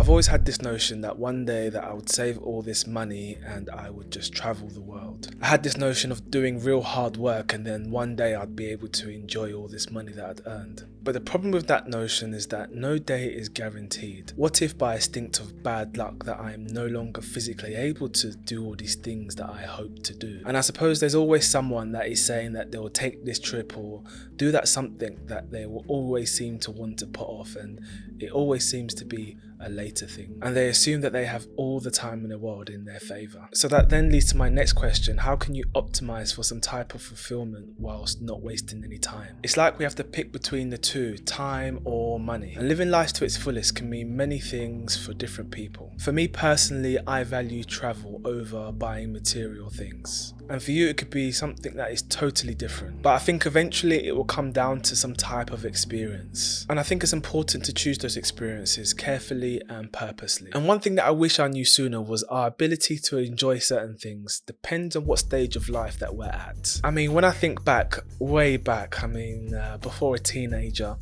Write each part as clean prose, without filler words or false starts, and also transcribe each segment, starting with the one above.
I've always had this notion that one day that I would save all this money and I would just travel the world. I had this notion of doing real hard work and then one day I'd be able to enjoy all this money that I'd earned. But the problem with that notion is that no day is guaranteed. What if by a stint of bad luck that I am no longer physically able to do all these things that I hope to do? And I suppose there's always someone that is saying that they will take this trip or do that something that they will always seem to want to put off, and it always seems to be a later thing, and they assume that they have all the time in the world in their favour. So that then leads to my next question: how can you optimise for some type of fulfilment whilst not wasting any time? It's like we have to pick between the two, time or money, and living life to its fullest can mean many things for different people. For me personally, I value travel over buying material things, and for you it could be something that is totally different, but I think eventually it will come down to some type of experience, and I think it's important to choose those experiences carefully and purposely. And one thing that I wish I knew sooner was our ability to enjoy certain things depends on what stage of life that we're at. I mean, when I think back, way back, before a teenager,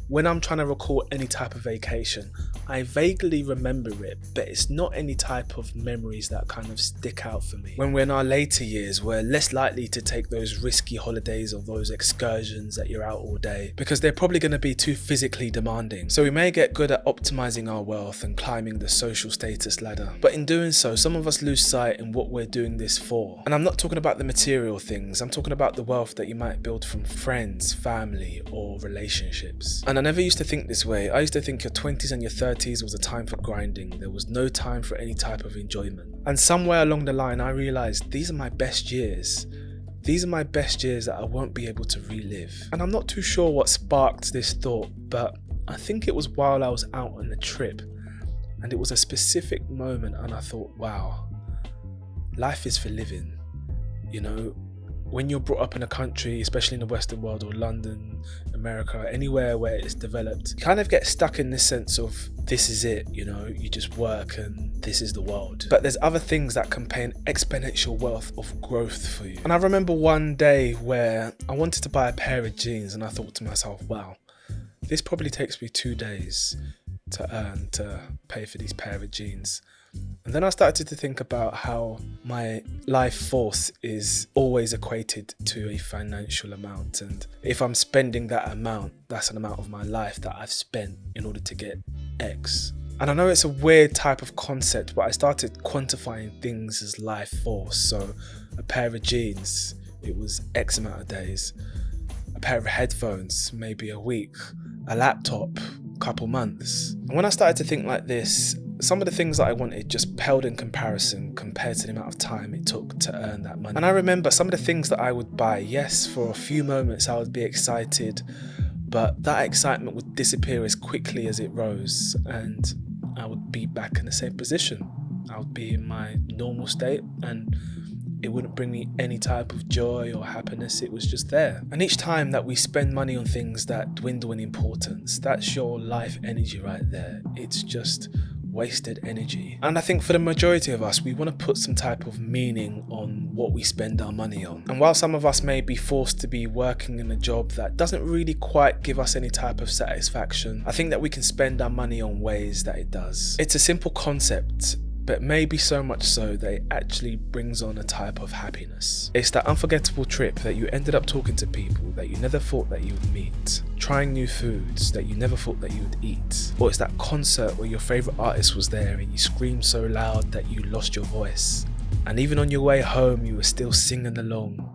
when I'm trying to recall any type of vacation, I vaguely remember it, but it's not any type of memories that kind of stick out for me. When we're in our later years, we're less likely to take those risky holidays or those excursions that you're out all day, because they're probably going to be too physically demanding. So we may get good at optimizing our wealth and climbing the social status ladder, but in doing so, some of us lose sight in what we're doing this for. And I'm not talking about the material things, I'm talking about the wealth that you might build from friends, family, or relationships. And I never used to think this way. I used to think your 20s and your 30s was a time for grinding. There was no time for any type of enjoyment. And somewhere along the line, I realized these are my best years. These are my best years that I won't be able to relive. And I'm not too sure what sparked this thought, but I think it was while I was out on a trip. And it was a specific moment, and I thought, wow, life is for living. You know, when you're brought up in a country, especially in the Western world or London, America, anywhere where it's developed, you kind of get stuck in this sense of this is it, you know, you just work and this is the world. But there's other things that can pay an exponential wealth of growth for you. And I remember one day where I wanted to buy a pair of jeans and I thought to myself, wow, this probably takes me 2 days to earn to pay for these pair of jeans. And then I started to think about how my life force is always equated to a financial amount, and if I'm spending that amount, that's an amount of my life that I've spent in order to get X. And I know it's a weird type of concept, but I started quantifying things as life force. So a pair of jeans, it was X amount of days. A pair of headphones, maybe a week. A laptop, a couple months. And when I started to think like this, some of the things that I wanted just paled in comparison compared to the amount of time it took to earn that money. And I remember some of the things that I would buy. Yes, for a few moments I would be excited, but that excitement would disappear as quickly as it rose, and I would be back in the same position. I would be in my normal state, and it wouldn't bring me any type of joy or happiness. It was just there. And each time that we spend money on things that dwindle in importance, that's your life energy right there. It's just wasted energy. And I think for the majority of us, we want to put some type of meaning on what we spend our money on. And while some of us may be forced to be working in a job that doesn't really quite give us any type of satisfaction, I think that we can spend our money on ways that it does. It's a simple concept, but maybe so much so that it actually brings on a type of happiness. It's that unforgettable trip that you ended up talking to people that you never thought that you would meet, trying new foods that you never thought that you would eat, or it's that concert where your favourite artist was there and you screamed so loud that you lost your voice, and even on your way home you were still singing along.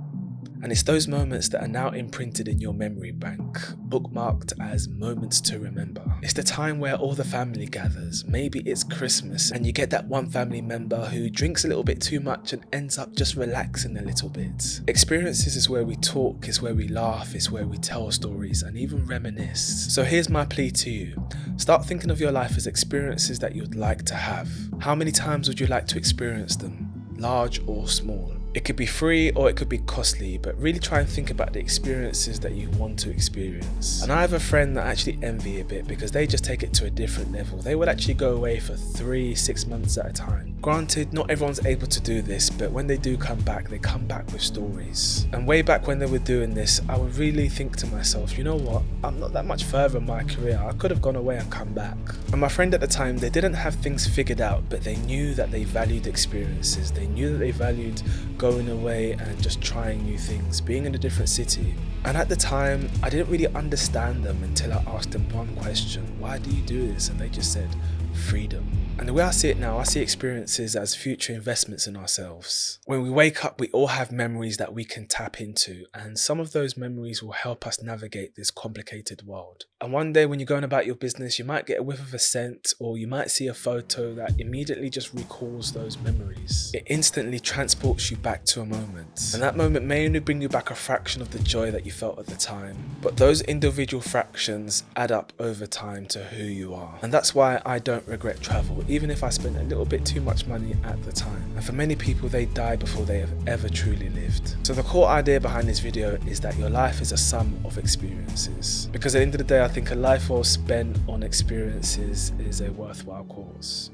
And it's those moments that are now imprinted in your memory bank, bookmarked as moments to remember. It's the time where all the family gathers. Maybe it's Christmas and you get that one family member who drinks a little bit too much and ends up just relaxing a little bit. Experiences is where we talk, is where we laugh, is where we tell stories and even reminisce. So here's my plea to you. Start thinking of your life as experiences that you'd like to have. How many times would you like to experience them? Large or small? It could be free or it could be costly, but really try and think about the experiences that you want to experience. And I have a friend that I actually envy a bit because they just take it to a different level. They would actually go away for 3-6 months at a time. Granted, not everyone's able to do this, but when they do come back, they come back with stories. And way back when they were doing this, I would really think to myself, you know what, I'm not that much further in my career, I could have gone away and come back. And my friend at the time, they didn't have things figured out, but they knew that they valued experiences. They knew that they valued going away and just trying new things, being in a different city. And at the time, I didn't really understand them until I asked them one question: why do you do this? And they just said, freedom. And the way I see it now, I see experiences as future investments in ourselves. When we wake up, we all have memories that we can tap into, and some of those memories will help us navigate this complicated world. And one day when you're going about your business, you might get a whiff of a scent, or you might see a photo that immediately just recalls those memories. It instantly transports you back to a moment. And that moment may only bring you back a fraction of the joy that you felt at the time, but those individual fractions add up over time to who you are. And that's why I don't regret travel, even if I spent a little bit too much money at the time. And for many people, they die before they have ever truly lived. So the core idea behind this video is that your life is a sum of experiences. Because at the end of the day, I think a life well spent on experiences is a worthwhile cause.